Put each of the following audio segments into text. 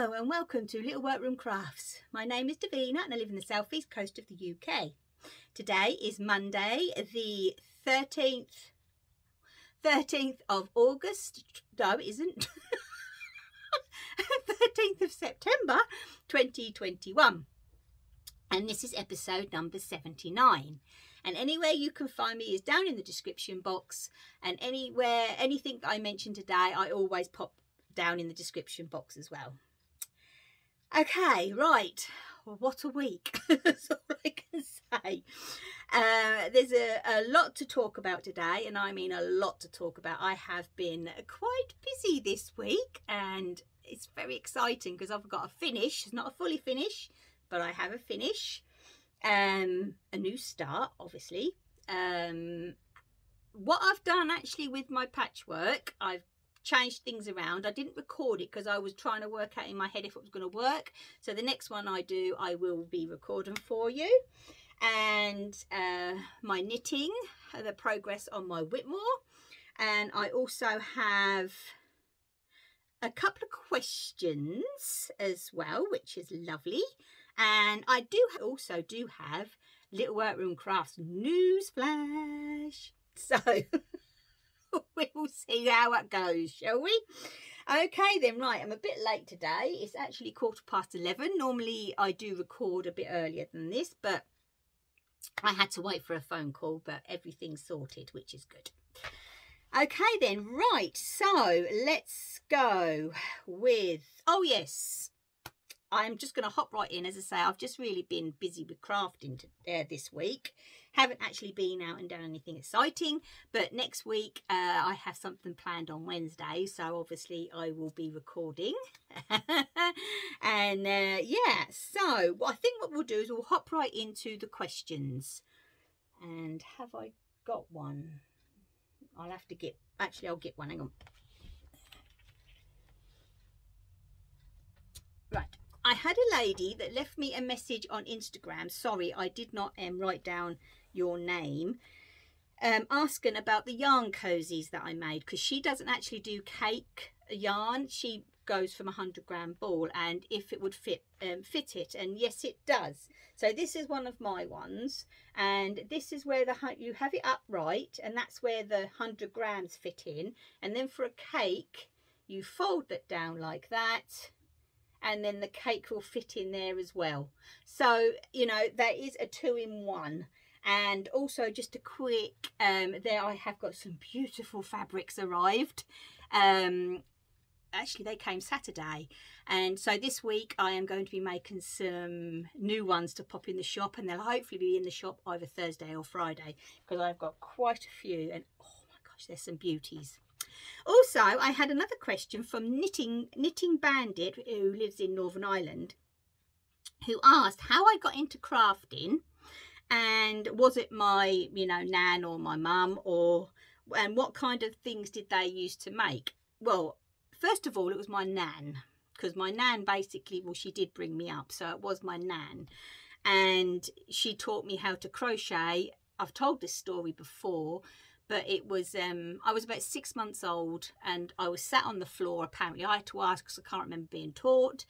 Hello and welcome to Little Workroom Crafts. My name is Davina and I live in the southeast coast of the UK. Today is Monday the 13th of August. No, it isn't. 13th of September 2021. And this is episode number 79. And anywhere you can find me is down in the description box. And anywhere, anything that I mention today, I always pop down in the description box as well. Okay, right. Well, what a week. That's all I can say. There's a lot to talk about today, and I mean a lot to talk about. I have been quite busy this week, and it's very exciting because I've got a finish. It's not a fully finish, but I have a finish. A new start, obviously. What I've done actually with my patchwork, I've changed things around. I didn't record it because I was trying to work out in my head if it was going to work. So the next one I do, I will be recording for you. And my knitting, the progress on my Whitmore. And I also have a couple of questions as well, which is lovely. And I also do have Little Workroom Crafts news flash. So we'll see how it goes, shall we? Okay then, right, I'm a bit late today. It's actually 11:15. Normally I do record a bit earlier than this, but I had to wait for a phone call, but everything's sorted, which is good. Okay then, right, so let's go with, oh yes, I'm just going to hop right in. As I say, I've just really been busy with crafting this week. Haven't actually been out and done anything exciting, but next week I have something planned on Wednesday, so obviously I will be recording. And yeah, so I think what we'll do is we'll hop right into the questions. And have I got one? I'll have to get, actually I'll get one, hang on. Right. I had a lady that left me a message on Instagram. Sorry, I did not write down your name. Asking about the yarn cozies that I made, because she doesn't actually do cake yarn. She goes from 100-gram ball, and if it would fit it, and yes, it does. So this is one of my ones, and this is where you have it upright, and that's where the 100 grams fit in. And then for a cake, you fold that down like that, and then the cake will fit in there as well. So, you know, that is a 2-in-1. And also just a quick, there I have got some beautiful fabrics arrived. Actually, they came Saturday. And so this week I am going to be making some new ones to pop in the shop. And they'll hopefully be in the shop either Thursday or Friday, because I've got quite a few. And oh my gosh, there's some beauties. Also, I had another question from Knitting Bandit, who lives in Northern Ireland, who asked how I got into crafting, and was it my, you know, nan or my mum, and what kind of things did they used to make? Well, first of all, it was my nan, because my nan basically, well, she did bring me up, so it was my nan, and she taught me how to crochet. I've told this story before, but it was, I was about 6 months old, and I was sat on the floor. Apparently I had to ask because I can't remember being taught,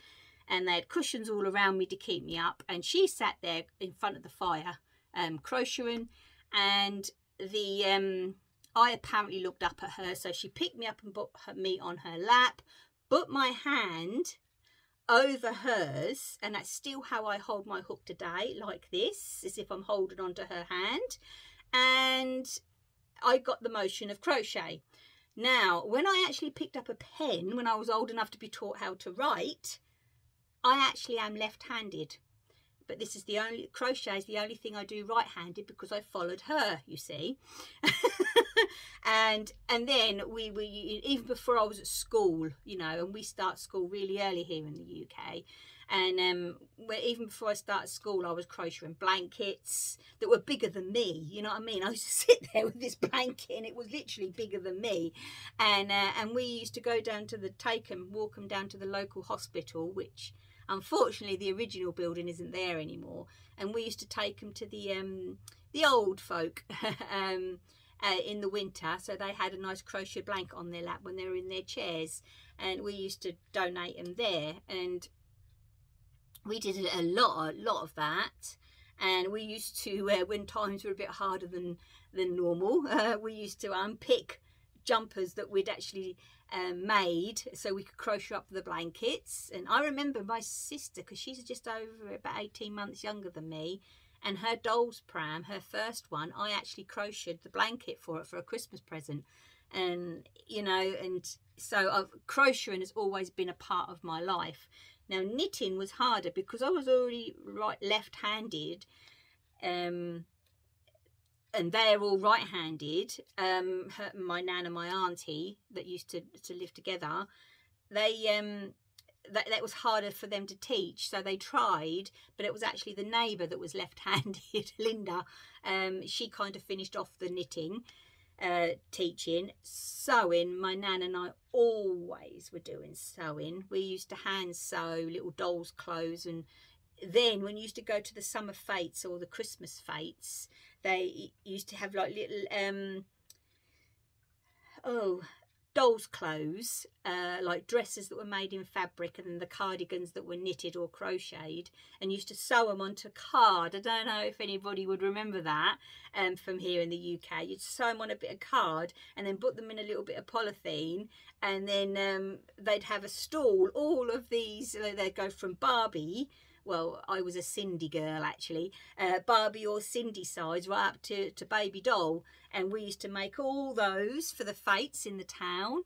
and they had cushions all around me to keep me up, and she sat there in front of the fire crocheting, and I apparently looked up at her, so she picked me up and put me on her lap, put my hand over hers, and that's still how I hold my hook today, like this, as if I'm holding onto her hand, and I got the motion of crochet. Now, when I actually picked up a pen, when I was old enough to be taught how to write, I actually am left-handed. But this is the only, crochet is the only thing I do right-handed, because I followed her, you see. and then we even before I was at school, you know, and we start school really early here in the UK. And even before I started school, I was crocheting blankets that were bigger than me. You know what I mean? I used to sit there with this blanket, and it was literally bigger than me. And we used to go down to walk them down to the local hospital, which unfortunately the original building isn't there anymore. And we used to take them to the old folk in the winter, so they had a nice crochet blanket on their lap when they were in their chairs, and we used to donate them there. And we did a lot of that. And we used to, when times were a bit harder than normal, we used to unpick jumpers that we'd actually made so we could crochet up the blankets. And I remember my sister, because she's just over about 18 months younger than me, and her doll's pram, her first one, I actually crocheted the blanket for it for a Christmas present. And you know, and so crocheting has always been a part of my life. Now knitting was harder because I was already left-handed, and they're all right-handed. My nan and my auntie that used to live together, that was harder for them to teach, so they tried, but it was actually the neighbour that was left-handed, Linda. She kind of finished off the knitting teaching. Sewing, my nan and I always were doing sewing. We used to hand sew little dolls' clothes, and then when you used to go to the summer fetes or the Christmas fetes, they used to have like little dolls' clothes, like dresses that were made in fabric, and then the cardigans that were knitted or crocheted, and used to sew them onto card. I don't know if anybody would remember that from here in the UK. You'd sew them on a bit of card and then put them in a little bit of polythene, and then they'd have a stall. All of these, they'd go from Barbie, well, I was a Cindy girl actually, Barbie or Cindy size, right up to baby doll. And we used to make all those for the fetes in the town,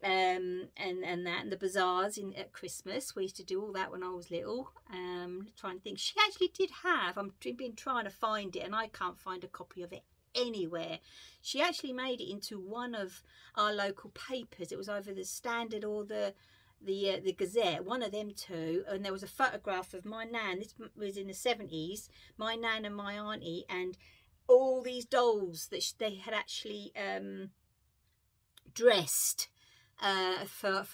and the bazaars at Christmas. We used to do all that when I was little. Trying to think, she actually did have, I've been trying to find it and I can't find a copy of it anywhere. She actually made it into one of our local papers. It was either the Standard or the Gazette, one of them two, and there was a photograph of my nan. This was in the 70s, my nan and my auntie, and all these dolls that they had actually dressed for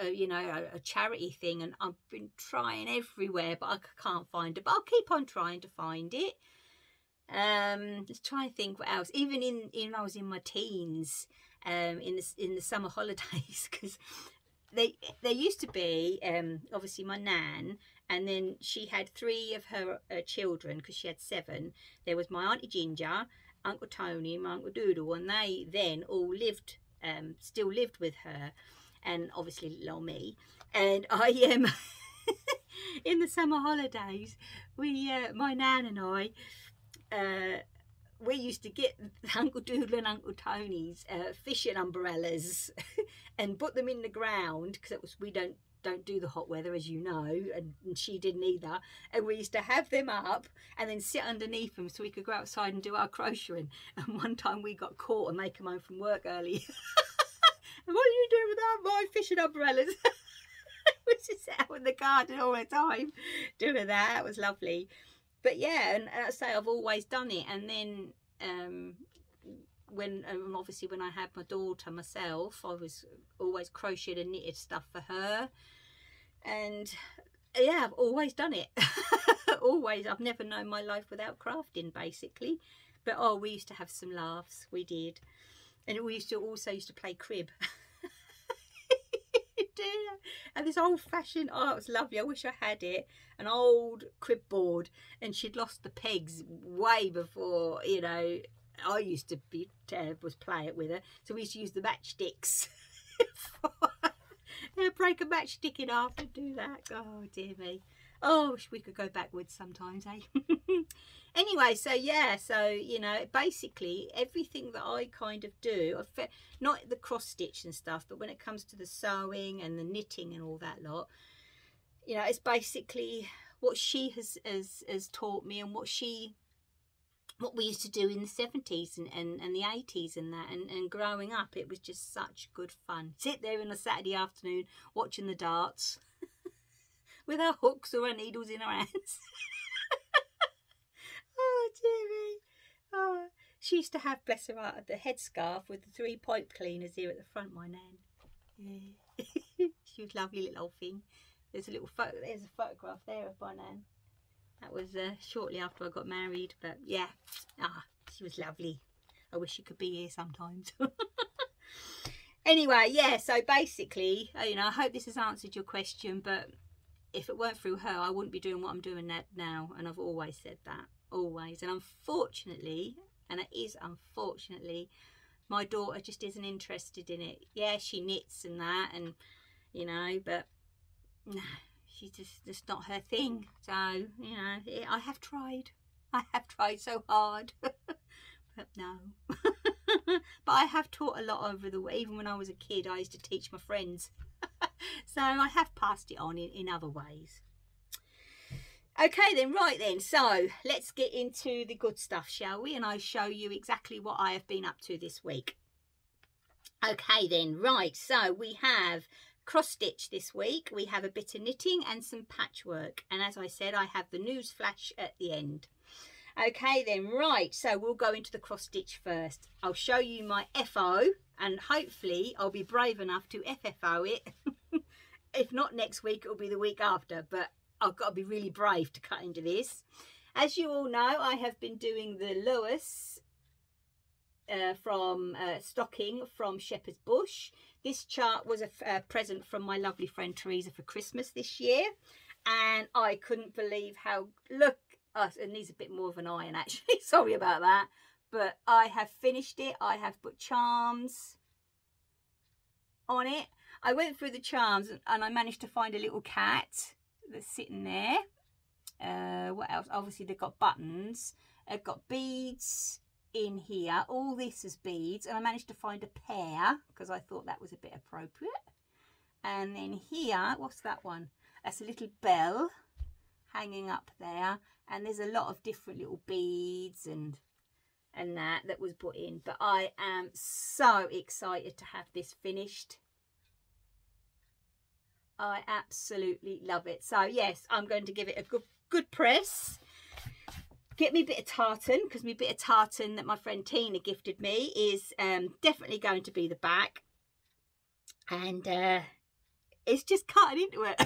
you know, a charity thing. And I've been trying everywhere, but I can't find it, but I'll keep on trying to find it. Let's try and think what else. Even in I was in my teens, in the summer holidays, because there used to be obviously my nan, and then she had 3 of her children, because she had 7. There was my Auntie Ginger, Uncle Tony, and my Uncle Doodle, and they then all lived, still lived with her, and obviously little old me. And I in the summer holidays, we my nan and I, we used to get Uncle Doodle and Uncle Tony's fishing umbrellas and put them in the ground, because we don't do the hot weather, as you know, and she didn't either. And we used to have them up and then sit underneath them so we could go outside and do our crocheting. And one time we got caught and they came home from work early. And what are you doing without my fishing umbrellas? We just sat out in the garden all the time doing that. It was lovely. But yeah, and I say I've always done it. And then when obviously when I had my daughter myself, I was always crocheted and knitted stuff for her. And yeah, I've always done it. Always. I've never known my life without crafting, basically. But oh, we used to have some laughs. We did. And we also used to play crib. And this old-fashioned, oh, it was lovely. I wish I had it. An old crib board, and she'd lost the pegs way before, you know, I used to play it with her. So we used to use the matchsticks. Break a matchstick in half and do that. Oh dear me. Oh, I wish we could go backwards sometimes, eh? Anyway, so yeah, so you know, basically everything that I kind of do, not the cross stitch and stuff, but when it comes to the sewing and the knitting and all that lot, you know, it's basically what she has taught me, and what we used to do in the 70s and the 80s and that, and growing up, it was just such good fun. Sit there on a Saturday afternoon watching the darts with our hooks or our needles in our hands. Oh dear me. Oh, she used to have, bless her heart, the headscarf with the 3 pipe cleaners here at the front, my nan. Yeah. She was a lovely little old thing. There's a photograph there of my nan. That was shortly after I got married, but yeah, she was lovely. I wish she could be here sometimes. Anyway, yeah, so basically, you know, I hope this has answered your question, but if it weren't through her, I wouldn't be doing what I'm doing now, and I've always said that, always. And unfortunately, and it is unfortunately, my daughter just isn't interested in it. Yeah, she knits and that, and, you know, but no, she's just not her thing. So, you know, I have tried so hard. But no. But I have taught a lot over the way. Even when I was a kid, I used to teach my friends. So I have passed it on in other ways. Okay then, right then, so let's get into the good stuff, shall we? And I'll show you exactly what I have been up to this week. Okay then, right, so we have cross stitch this week. We have a bit of knitting and some patchwork. And as I said, I have the news flash at the end. Okay then, right, so we'll go into the cross stitch first. I'll show you my FO, and hopefully I'll be brave enough to FFO it. If not next week, it'll be the week after, but I've got to be really brave to cut into this. As you all know, I have been doing the Lewis from stocking from Shepherd's Bush. This chart was a present from my lovely friend Teresa for Christmas this year, and I couldn't believe how, look, it needs a bit more of an iron actually, sorry about that, but I have finished it. I have put charms on it. I went through the charms and I managed to find a little cat that's sitting there. What else? Obviously they've got buttons, I've got beads in here. All this is beads, and I managed to find a pair because I thought that was a bit appropriate. And then here, what's that one? That's a little bell hanging up there, and there's a lot of different little beads and that was put in. But I am so excited to have this finished. I absolutely love it. So yes, I'm going to give it a good press. Get me a bit of tartan, because my bit of tartan that my friend Tina gifted me is definitely going to be the back, and it's just cutting into it.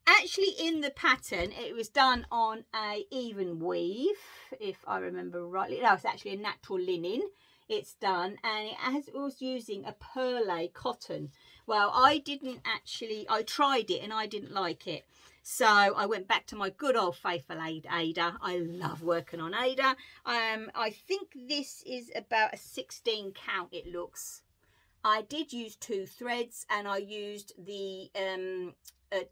Actually, in the pattern, it was done on a even weave, if I remember rightly. No, it's actually a natural linen. It's done, and it was using a perle cotton. Well, I tried it and I didn't like it. So I went back to my good old faithful Ada. I love working on Ada. I think this is about a 16 count, it looks. I did use 2 threads, and I used the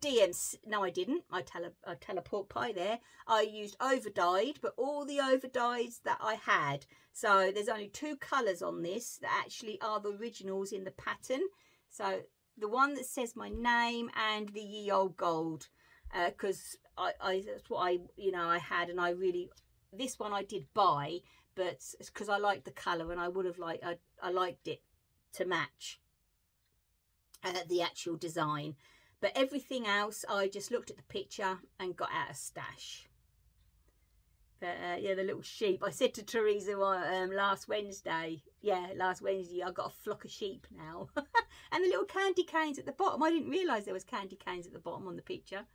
DMC. No, I didn't. I tell a pork pie there. I used overdyed, but all the overdyes that I had. So there's only 2 colours on this that actually are the originals in the pattern. So the one that says my name and the Ye Old Gold, because that's what I had, and I really, this one I did buy, but it's because I liked the colour, and I would have liked, I liked it to match the actual design. But everything else, I just looked at the picture and got out a stash. But yeah, the little sheep. I said to Teresa last Wednesday, I got a flock of sheep now. And the little candy canes at the bottom. I didn't realise there was candy canes at the bottom on the picture.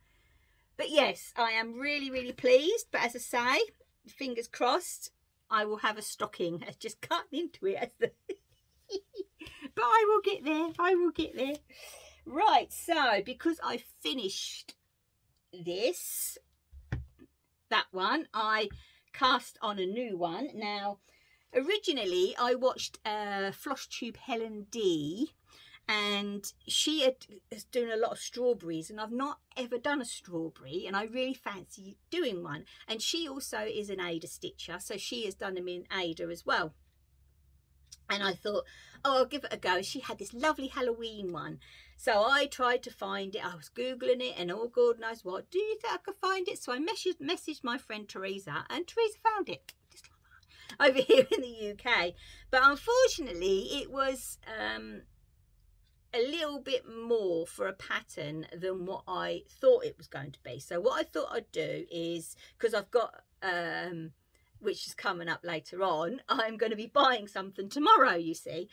But yes, I am really, really pleased. But as I say, fingers crossed, I will have a stocking. It's just cut into it. But I will get there. I will get there. Right, so because I finished that one, I cast on a new one. Now, originally I watched Floss Tube Helen D, and she is doing a lot of strawberries, and I've not ever done a strawberry, and I really fancy doing one. And she also is an Ada stitcher, so she has done them in Ada as well. And I thought, oh, I'll give it a go. She had this lovely Halloween one. So I tried to find it. I was Googling it and all God knows what. Do you think I could find it? So I messaged my friend Teresa, and Teresa found it. Just like that. Over here in the UK. But unfortunately, it was a little bit more for a pattern than what I thought it was going to be. So what I thought I'd do is, because I've got... which is coming up later on, I'm going to be buying something tomorrow, you see.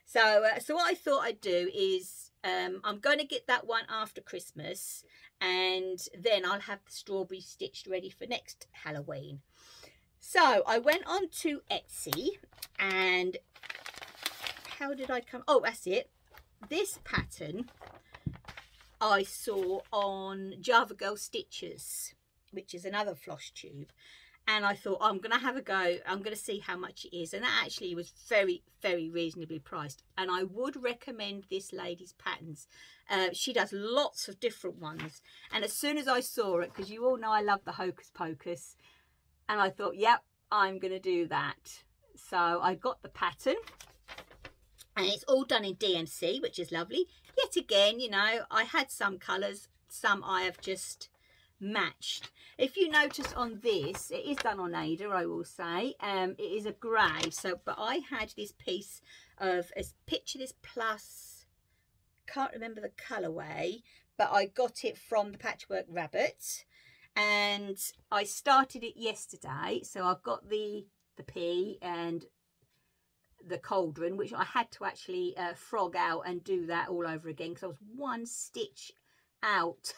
So what I thought I'd do is I'm going to get that one after Christmas, and then I'll have the strawberry stitched ready for next Halloween. So I went on to Etsy, and how did I come? Oh, that's it. This pattern I saw on Java Girl Stitches, which is another floss tube, and I thought, I'm going to have a go. I'm going to see how much it is, and that actually was very, very reasonably priced, and I would recommend this lady's patterns. She does lots of different ones, and as soon as I saw it, because you all know I love the Hocus Pocus, and I thought, yep, I'm going to do that. So I got the pattern, and it's all done in DMC, which is lovely. Yet again, you know, I had some colours, some I have just matched. If you notice on this, it is done on Ada, I will say. It is a grey. So, but I had this piece of, picture this plus, can't remember the colourway, but I got it from the Patchwork Rabbit, and I started it yesterday. So I've got the pea and the cauldron, which I had to actually frog out and do that all over again because I was one stitch out.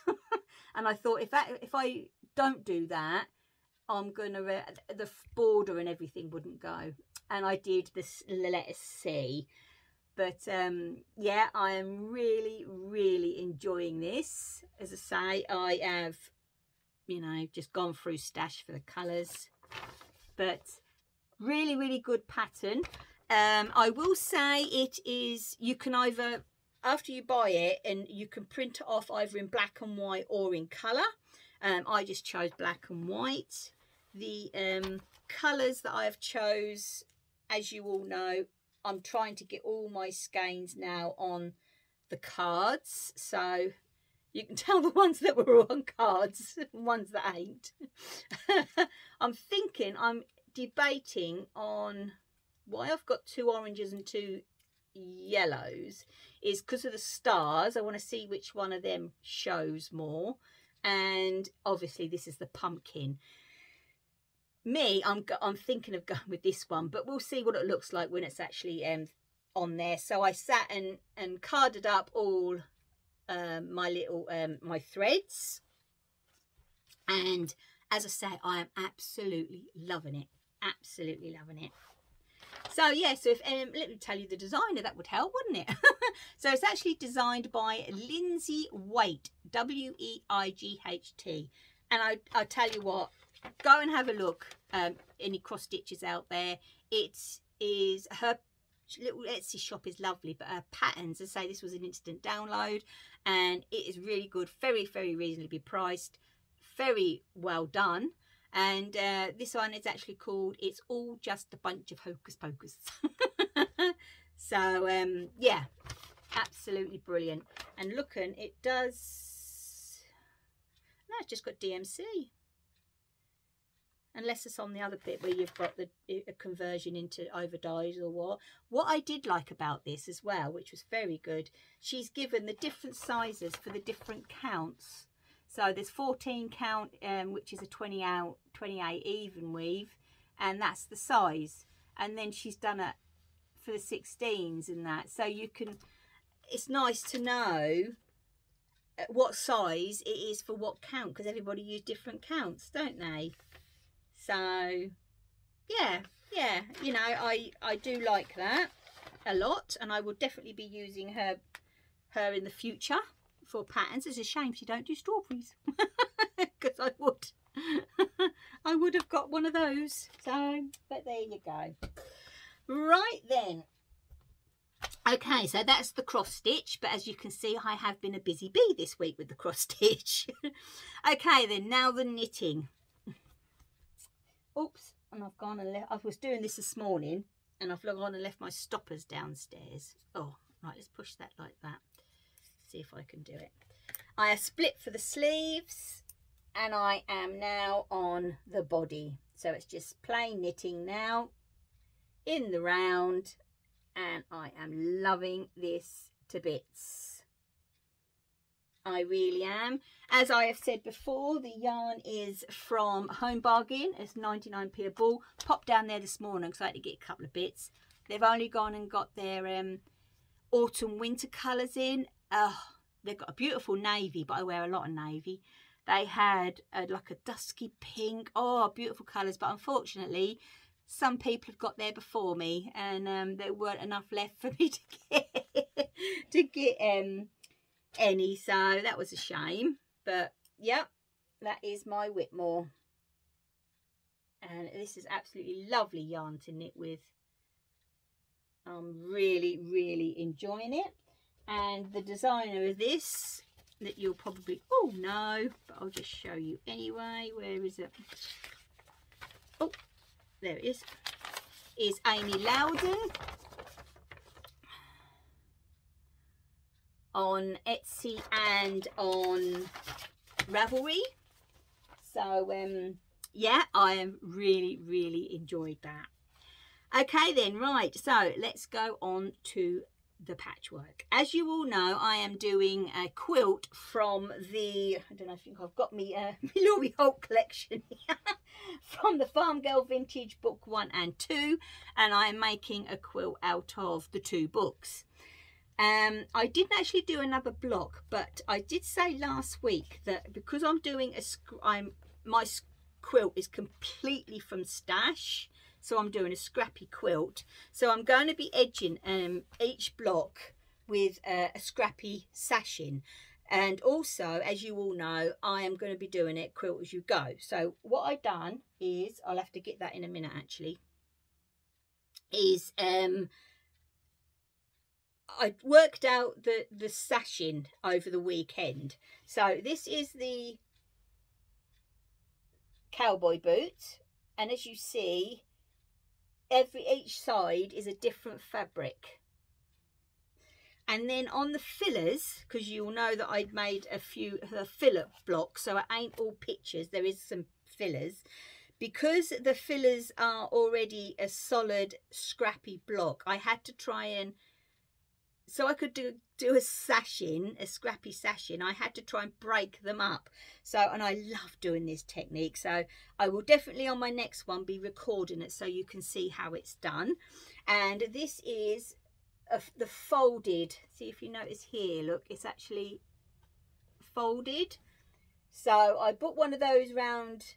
And I thought, if I don't do that, I'm gonna the border and everything wouldn't go. And I did this letter C. But yeah, I am really, really enjoying this. As I say, I have, you know, just gone through stash for the colours, but really, really good pattern. I will say it is, you can either, after you buy it, and you can print it off either in black and white or in colour. I just chose black and white. The colours that I have chose, as you all know, I'm trying to get all my skeins now on the cards, so you can tell the ones that were on cards and ones that ain't. I'm debating on why I've got 2 oranges and 2 yellows is because of the stars. I want to see which one of them shows more, and obviously this is the pumpkin. I'm thinking of going with this one, but we'll see what it looks like when it's actually on there. So I sat and carded up all my little my threads, and as I say, I am absolutely loving it, absolutely loving it. So yeah, so if let me tell you the designer, that would help, wouldn't it? So it's actually designed by Lindsey Weight, W-E-I-G-H-T, and I tell you what, go and have a look. Any cross stitches out there, it is, her little Etsy shop is lovely, but her patterns, as I say, this was an instant download, and it is really good, very, very reasonably priced, very well done. And this one is actually called It's All Just a Bunch of Hocus Pocus. So yeah, absolutely brilliant. And looking, it does, no, it's just got DMC, unless it's on the other bit where you've got the conversion into over dyes or what I did like about this as well, which was very good, she's given the different sizes for the different counts. So there's 14 count, which is a 28 even weave, and that's the size. And then she's done it for the 16s and that. So you can, it's nice to know what size it is for what count, because everybody use different counts, don't they? So yeah, you know, I do like that a lot, and I will definitely be using her in the future for patterns. It's a shame she don't do strawberries, because I would have got one of those. So, but there you go. Right then, okay, so that's the cross stitch, but as you can see, I have been a busy bee this week with the cross stitch. Okay then, now the knitting. Oops, and I've gone and left, I was doing this morning, and I've gone and left my stoppers downstairs. Oh, right, let's push that like that. See if I can do it. I have split for the sleeves, and I am now on the body. So it's just plain knitting now in the round, and I am loving this to bits. I really am. As I have said before, the yarn is from Home Bargain. It's 99p a ball. Popped down there this morning because I had to get a couple of bits. They've only gone and got their autumn winter colours in. They've got a beautiful navy, but I wear a lot of navy. They had like a dusky pink, oh, beautiful colours, but unfortunately some people have got there before me, and there weren't enough left for me to get any, so that was a shame. But yeah, that is my Whitmore, and this is absolutely lovely yarn to knit with. I'm really enjoying it. And the designer of this, that you'll probably all know, but I'll just show you anyway. Where is it? Oh, there it is Amy Lowden on Etsy and on Ravelry. So yeah, I have really enjoyed that. Okay then, right, so let's go on to the patchwork. As you all know, I am doing a quilt from the, I don't know, I think I've got me Laurie Holt collection here from the Farm Girl Vintage Book 1 and 2, and I'm making a quilt out of the 2 books. I didn't actually do another block, but I did say last week that because I'm doing my quilt is completely from stash, so I'm doing a scrappy quilt, so I'm going to be edging each block with a scrappy sashing. And also, as you all know, I am going to be doing it quilt as you go. So what I've done is, I'll have to get that in a minute actually, is I worked out the sashing over the weekend. So this is the cowboy boot, and as you see, each side is a different fabric. And then on the fillers, because you'll know that I'd made a few filler blocks, so it ain't all pictures, there is some fillers. Because the fillers are already a solid scrappy block, I had to try and, so I could do a sashing, a scrappy sashing, I had to try and break them up. So, and I love doing this technique, so I will definitely on my next one be recording it so you can see how it's done. And this is the folded, see if you notice here, look, it's actually folded. So I put one of those round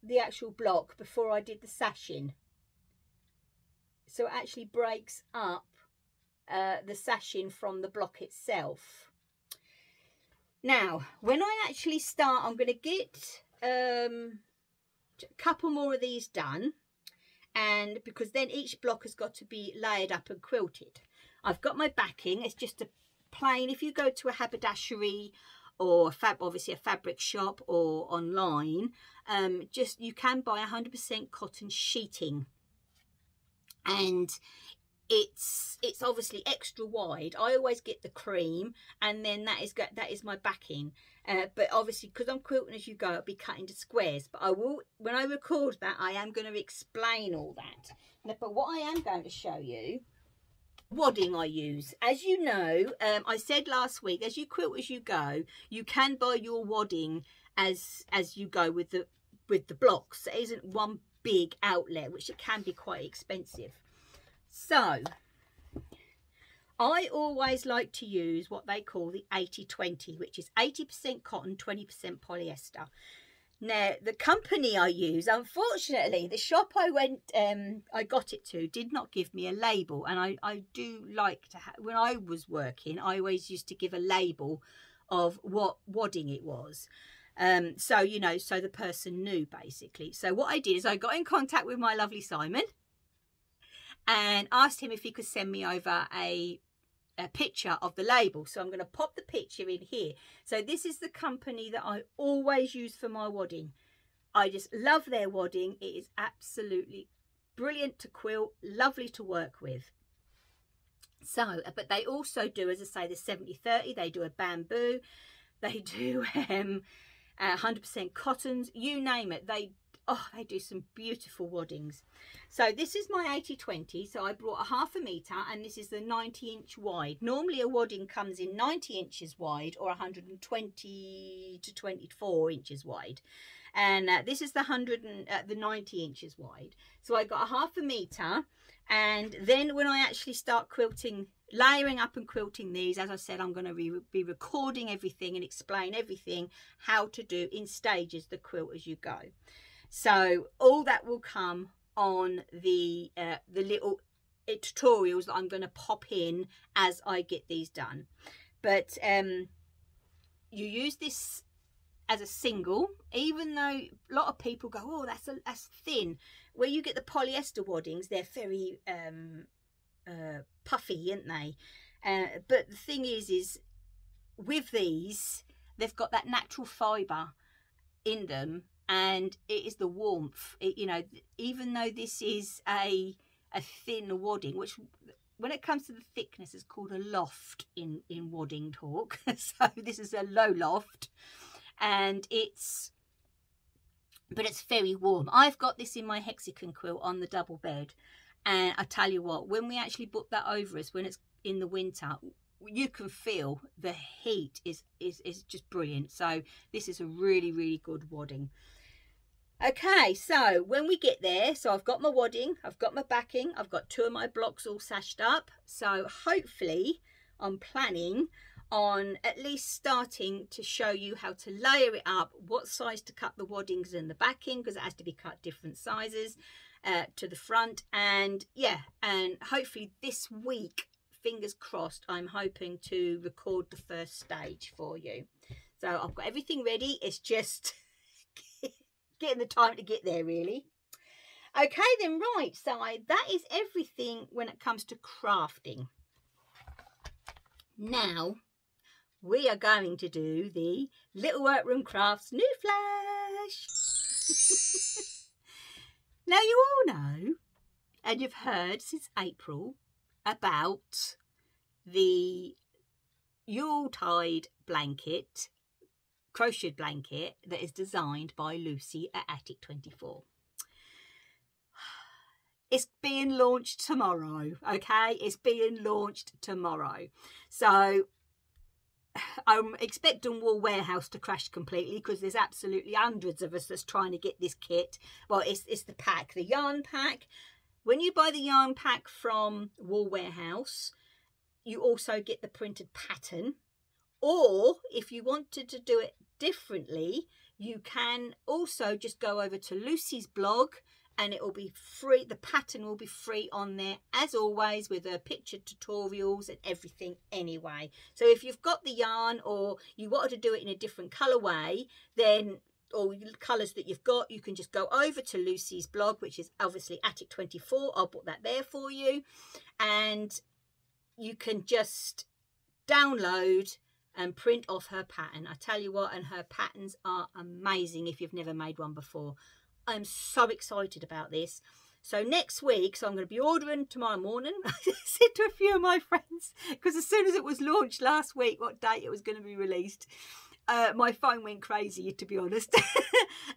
the actual block before I did the sashing, so it actually breaks up the sashing from the block itself. Now when I actually start, I'm going to get a couple more of these done, and because then each block has got to be layered up and quilted. I've got my backing, it's just a plain, if you go to a haberdashery or obviously a fabric shop or online, just you can buy 100% cotton sheeting, and it's obviously extra wide. I always get the cream, and then that is my backing, but obviously because I'm quilting as you go, I'll be cut into squares, but I will, when I record that, I am going to explain all that. But what I am going to show you, wadding I use. As you know, I said last week, as you quilt as you go, you can buy your wadding as you go with the blocks. It isn't one big outlet, which it can be quite expensive. So I always like to use what they call the 80-20, which is 80% cotton, 20% polyester. Now the company I use, unfortunately the shop I got it to did not give me a label, and I do like to have, when I was working, I always used to give a label of what wadding it was, so you know, so the person knew basically. So what I did is I got in contact with my lovely Simon and asked him if he could send me over a picture of the label. So I'm going to pop the picture in here. So this is the company that I always use for my wadding. I just love their wadding. It is absolutely brilliant to quilt, lovely to work with. So, but they also do, as I say, the 70-30. They do a bamboo, they do 100% cottons, you name it. They do some beautiful waddings. So this is my 80-20, so I brought a 1/2 meter, and this is the 90-inch wide. Normally a wadding comes in 90 inches wide or 120 to 24 inches wide, and this is the 90 inches wide. So I got a 1/2 meter, and then when I actually start quilting, layering up and quilting these, as I said, I'm going to be recording everything and explain everything how to do in stages the quilt as you go. So all that will come on the little tutorials that I'm going to pop in as I get these done. But you use this as a single, even though a lot of people go, oh, that's thin. Where you get the polyester waddings, they're very puffy, aren't they? But the thing is with these, they've got that natural fibre in them, and it is the warmth. You know, even though this is a thin wadding, which when it comes to the thickness is called a loft in wadding talk. So this is a low loft, and it's very warm. I've got this in my hexagon quilt on the double bed, and I tell you what, when we actually put that over us when it's in the winter, you can feel the heat is just brilliant. So this is a really good wadding. Okay, so when we get there, so I've got my wadding, I've got my backing, I've got 2 of my blocks all sashed up. So hopefully I'm planning on at least starting to show you how to layer it up, what size to cut the waddings and the backing, because it has to be cut different sizes to the front. And yeah, and hopefully this week, fingers crossed, I'm hoping to record the first stage for you. So I've got everything ready. It's just getting the time to get there, really. Okay then, right, so that is everything when it comes to crafting. Now we are going to do the Little Workroom Crafts New Flash. Now you all know, and you've heard since April, about the Yuletide blanket, crochet blanket that is designed by Lucy at Attic 24. It's being launched tomorrow, okay? It's being launched tomorrow. So I'm expecting Wool Warehouse to crash completely, because there's absolutely hundreds of us that's trying to get this kit. Well, it's the pack, the yarn pack. When you buy the yarn pack from Wool Warehouse, you also get the printed pattern. Or if you wanted to do it differently, you can also just go over to Lucy's blog, and it will be free. The pattern will be free on there, as always, with picture tutorials and everything anyway. So if you've got the yarn, or you wanted to do it in a different colourway, then, or colours that you've got, you can just go over to Lucy's blog, which is obviously Attic 24. I'll put that there for you, and you can just download and print off her pattern. I tell you what, and her patterns are amazing if you've never made one before. I'm so excited about this. So next week, so I'm going to be ordering tomorrow morning. I said to a few of my friends, because as soon as it was launched last week, what date it was going to be released, my phone went crazy, to be honest.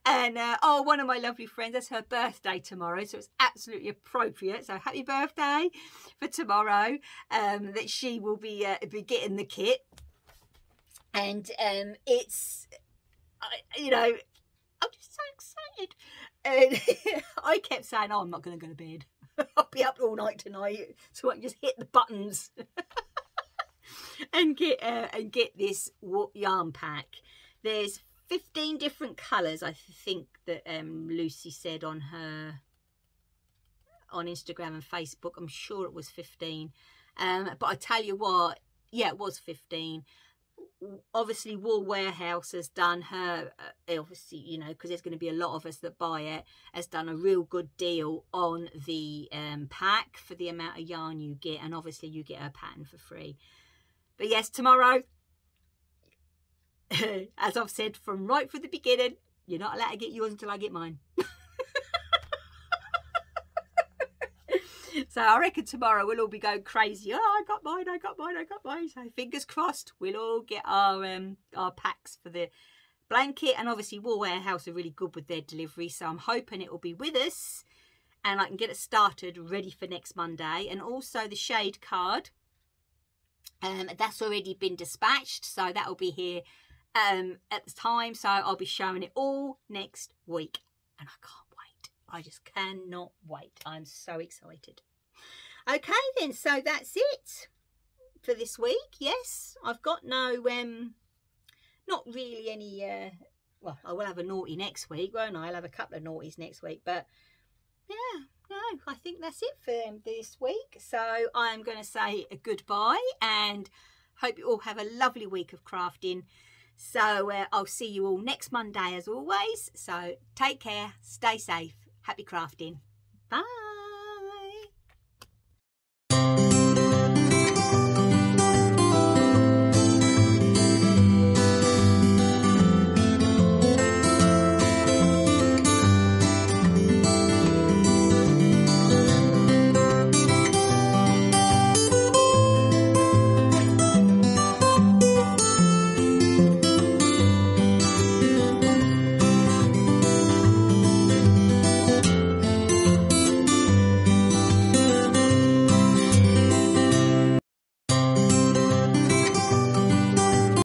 And oh, one of my lovely friends, that's her birthday tomorrow, so it's absolutely appropriate. So happy birthday for tomorrow, that she will be getting the kit. And it's, you know, I'm just so excited. And I kept saying, oh, I'm not going to go to bed. I'll be up all night tonight, so I can just hit the buttons and get this yarn pack. There's 15 different colours, I think, that Lucy said on Instagram and Facebook. I'm sure it was 15. But I tell you what, yeah, it was 15. Obviously Wool Warehouse has done her, obviously, you know, because there's going to be a lot of us that buy it, has done a real good deal on the pack for the amount of yarn you get, and obviously you get her pattern for free. But yes, tomorrow, as I've said from right from the beginning, you're not allowed to get yours until I get mine. So I reckon tomorrow we'll all be going crazy. Oh, I got mine, I got mine, I got mine. So fingers crossed, we'll all get our packs for the blanket. And obviously Wool Warehouse are really good with their delivery, so I'm hoping it will be with us and I can get it started ready for next Monday. And also the shade card, that's already been dispatched, so that will be here at the time, so I'll be showing it all next week, and I can't wait. I just cannot wait. I'm so excited. Okay then, so that's it for this week. Yes, I've got no not really any well, I will have a naughty next week, won't I? I'll have a couple of naughties next week, but yeah, no, I think that's it for this week. So I'm going to say a goodbye and hope you all have a lovely week of crafting. So I'll see you all next Monday as always. So take care, stay safe, happy crafting. Bye.